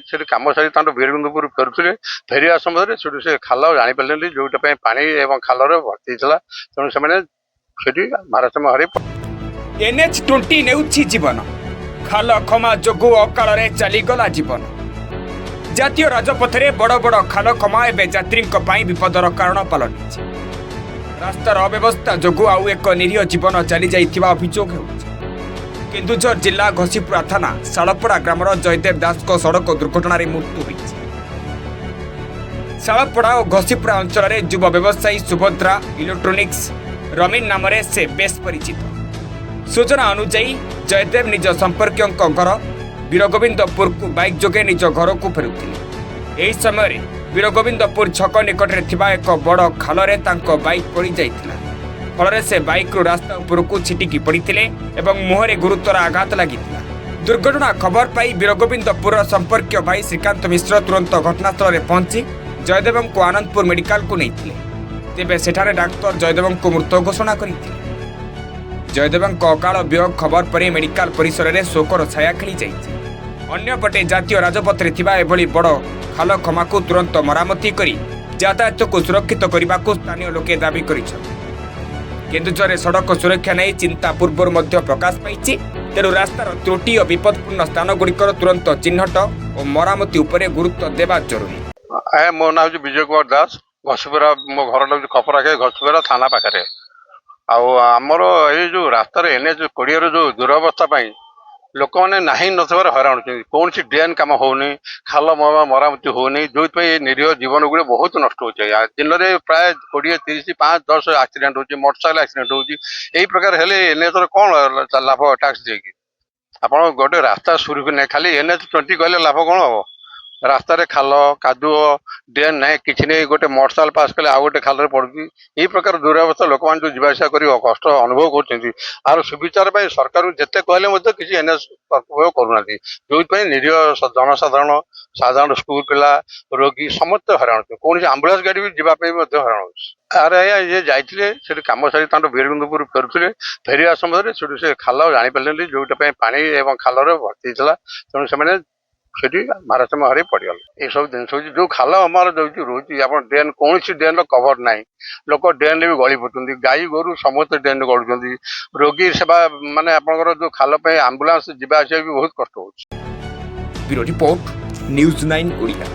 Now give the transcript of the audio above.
ସେଠି କାମ ସାରି ତାଙ୍କ ବୀରଗୋବିନ୍ଦପୁର ଫେରୁଥିଲେ। ଫେରିବା ସମୟରେ ସେଠୁ ସେ ଖାଲ ଜାଣିପାରିଲେନି, ଯୋଉଟା ପାଇଁ ପାଣି ଏବଂ ଖାଲରେ ଭର୍ତ୍ତି ହେଇଥିଲା। ତେଣୁ ସେମାନେ ସେଠି ଭାରସାମ୍ୟ ହରାଇ NH20 ନେଉଛି ଜୀବନ, ଖାଲ ଖମା ଯୋଗୁଁ ଅକାଳରେ ଚାଲିଗଲା ଜୀବନ। ଜାତୀୟ ରାଜପଥରେ ବଡ଼ ବଡ଼ ଖାଲ ଖମା ଏବେ ଯାତ୍ରୀଙ୍କ ପାଇଁ ବିପଦର କାରଣ ପାଲଟିଛି। ରାସ୍ତାର ଅବ୍ୟବସ୍ଥା ଯୋଗୁଁ ଆଉ ଏକ ନିରୀହ ଜୀବନ ଚାଲିଯାଇଥିବା ଅଭିଯୋଗ ହେଉଛି। କେନ୍ଦୁଝର ଜିଲ୍ଲା ଘସିପୁରା ଥାନା ଶାଳପଡ଼ା ଗ୍ରାମର ଜୟଦେବ ଦାସଙ୍କ ସଡ଼କ ଦୁର୍ଘଟଣାରେ ମୃତ୍ୟୁ ହୋଇଛି। ଶାଳପଡ଼ା ଓ ଘସିପୁରା ଅଞ୍ଚଳରେ ଯୁବ ବ୍ୟବସାୟୀ ସୁଭଦ୍ରା ଇଲେକ୍ଟ୍ରୋନିକ୍ସ ରମିନ ନାମରେ ସେ ବେଶ୍ ପରିଚିତ। ସୂଚନା ଅନୁଯାୟୀ ଜୟଦେବ ନିଜ ସମ୍ପର୍କୀୟଙ୍କ ଘର ବୀରଗୋବିନ୍ଦପୁରକୁ ବାଇକ୍ ଯୋଗେ ନିଜ ଘରକୁ ଫେରୁଥିଲେ। ଏହି ସମୟରେ ବୀରଗୋବିନ୍ଦପୁର ଛକ ନିକଟରେ ଥିବା ଏକ ବଡ଼ ଖାଲରେ ତାଙ୍କ ବାଇକ୍ ପଡ଼ିଯାଇଥିଲା। ଫଳରେ ସେ ବାଇକ୍ରୁ ରାସ୍ତା ଉପରକୁ ଛିଟିକି ପଡ଼ିଥିଲେ ଏବଂ ମୁହଁରେ ଗୁରୁତର ଆଘାତ ଲାଗିଥିଲା। ଦୁର୍ଘଟଣା ଖବର ପାଇ ବୀରଗୋବିନ୍ଦପୁରର ସମ୍ପର୍କୀୟ ଭାଇ ଶ୍ରୀକାନ୍ତ ମିଶ୍ର ତୁରନ୍ତ ଘଟଣାସ୍ଥଳରେ ପହଞ୍ଚି ଜୟଦେବଙ୍କୁ ଆନନ୍ଦପୁର ମେଡିକାଲକୁ ନେଇଥିଲେ। ତେବେ ସେଠାରେ ଡାକ୍ତର ଜୟଦେବଙ୍କୁ ମୃତ ଘୋଷଣା କରିଥିଲେ। ଜୟଦେବଙ୍କ ଅକାଳ ବିୟୋଗ ଖବର ପରେ ମେଡିକାଲ ପରିସରରେ ଶୋକର ଛାୟା ଖେଳିଯାଇଛି। ଅନ୍ୟପଟେ ଜାତୀୟ ରାଜପଥରେ ଥିବା ଏଭଳି ବଡ଼ ଖାଲ ଖମାକୁ ତୁରନ୍ତ ମରାମତି କରି ଯାତାୟାତକୁ ସୁରକ୍ଷିତ କରିବାକୁ ସ୍ଥାନୀୟ ଲୋକେ ଦାବି କରିଛନ୍ତି। କେନ୍ଦୁଝରରେ ସଡ଼କ ସୁରକ୍ଷା ନେଇ ଚିନ୍ତା ପୂର୍ବରୁ ମଧ୍ୟ ପ୍ରକାଶ ପାଇଛି। ତେଣୁ ରାସ୍ତାର ତ୍ରୁଟି ଓ ବିପଦପୂର୍ଣ୍ଣ ସ୍ଥାନଗୁଡ଼ିକର ତୁରନ୍ତ ଚିହ୍ନଟ ଓ ମରାମତି ଉପରେ ଗୁରୁତ୍ୱ ଦେବା ଜରୁରୀ। ମୋ ନାଁ ହେଉଛି ବିଜୟ କୁମାର ଦାସ। ଘସିପୁରା, ମୋ ଘରଟା ହେଉଛି ଖପରାଖେ, ଘସିପୁରା ଥାନା ପାଖରେ। ଆଉ ଆମର ଏଇ ଯୋଉ ରାସ୍ତାରେ NH20ର ଯୋଉ ଦୁରବସ୍ଥା ପାଇଁ ଲୋକମାନେ ନାହିଁ ନଥିବାରେ ହଇରାଣ ହେଉଛନ୍ତି। କୌଣସି ଡ୍ରେନ୍ କାମ ହଉନି, ଖାଲ ମରାମତି ହଉନି, ଯୋଉଥିପାଇଁ ନିରୀହ ଜୀବନ ଗୁଡ଼ିକ ବହୁତ ନଷ୍ଟ ହଉଛି। ଦିନରେ ପ୍ରାୟ 20, 30, 5, 10 ଆକ୍ସିଡେଣ୍ଟ ହଉଛି, ମୋଟରସାଇକେଲ ଆକ୍ସିଡେଣ୍ଟ ହଉଛି। ଏଇ ପ୍ରକାର ହେଲେ NHର କଣ ଲାଭ ଟ୍ୟାକ୍ସ ଦେଇକି? ଆପଣ ଗୋଟେ ରାସ୍ତା ସୁରୁଖୁରୁ ନାହିଁ, ଖାଲି NH20 କହିଲେ ଲାଭ କଣ ହବ? ରାସ୍ତାରେ ଖାଲ କାଦୁଅ ଡ୍ରେନ୍ ନାହିଁ, କିଛି ନାହିଁ। ଗୋଟେ ମୋଟରସାଇକେଲ ପାସ୍ କଲେ ଆଉ ଗୋଟେ ଖାଲରେ ପଡୁଛି। ଏଇ ପ୍ରକାର ଦୁରବସ୍ଥା ଲୋକମାନେ ଯୋଉ ଯିବା ଆସିବା କରି କଷ୍ଟ ଅନୁଭବ କରୁଛନ୍ତି। ଆର ସୁବିଚାର ପାଇଁ ସରକାରଙ୍କୁ ଯେତେ କହିଲେ ମଧ୍ୟ କିଛି NH ଉପଯୋଗ କରୁନାହାନ୍ତି। ଯୋଉଥିପାଇଁ ନିରୀହ ଜନସାଧାରଣ, ସାଧାରଣ ସ୍କୁଲ ପିଲା, ରୋଗୀ ସମସ୍ତେ ହଇରାଣ ହଉଛନ୍ତି। କୌଣସି ଆମ୍ବୁଲାନ୍ସ ଗାଡି ବି ଯିବା ପାଇଁ ମଧ୍ୟ ହଇରାଣ ହଉଛି। ଆରେ ଆଜ୍ଞା, ଇଏ ଯାଇଥିଲେ ସେଠି କାମ ସାରି ତାଙ୍କ ବୀରଗୋବିନ୍ଦପୁର ଫେରୁଥିଲେ। ଫେରିବା ସମୟରେ ସେଠୁ ସେ ଖାଲ ଜାଣିପାରିଲେନି, ଯୋଉଟା ପାଇଁ ପାଣି ଏବଂ ଖାଲରେ ଭର୍ତ୍ତି ହେଇଥିଲା। ତେଣୁ ସେମାନେ ସେଠି ଭାରସାମ୍ୟ ହରାଇ ପଡିଗଲେ। ଏସବୁ ଜିନିଷ ହଉଛି ଯୋଉ ଖାଲ ଆମର ଯୋଉ ରହୁଛି, ଆପଣ ଡ୍ରେନ୍, କୌଣସି ଡ୍ରେନ୍ର କଭର ନାହିଁ। ଲୋକ ଡ୍ରେନ୍ରେ ବି ଗଳି ପଡୁଛନ୍ତି, ଗାଈ ଗୋରୁ ସମସ୍ତେ ଡ୍ରେନ୍ରେ ଗଳୁଛନ୍ତି। ରୋଗୀ ସେବା ମାନେ ଆପଣଙ୍କର ଯୋଉ ଖାଲ ପାଇଁ ଆମ୍ବୁଲାନ୍ସ ଯିବା ଆସିବା ବି ବହୁତ କଷ୍ଟ ହଉଛି। Bureau report, news 9 Odia.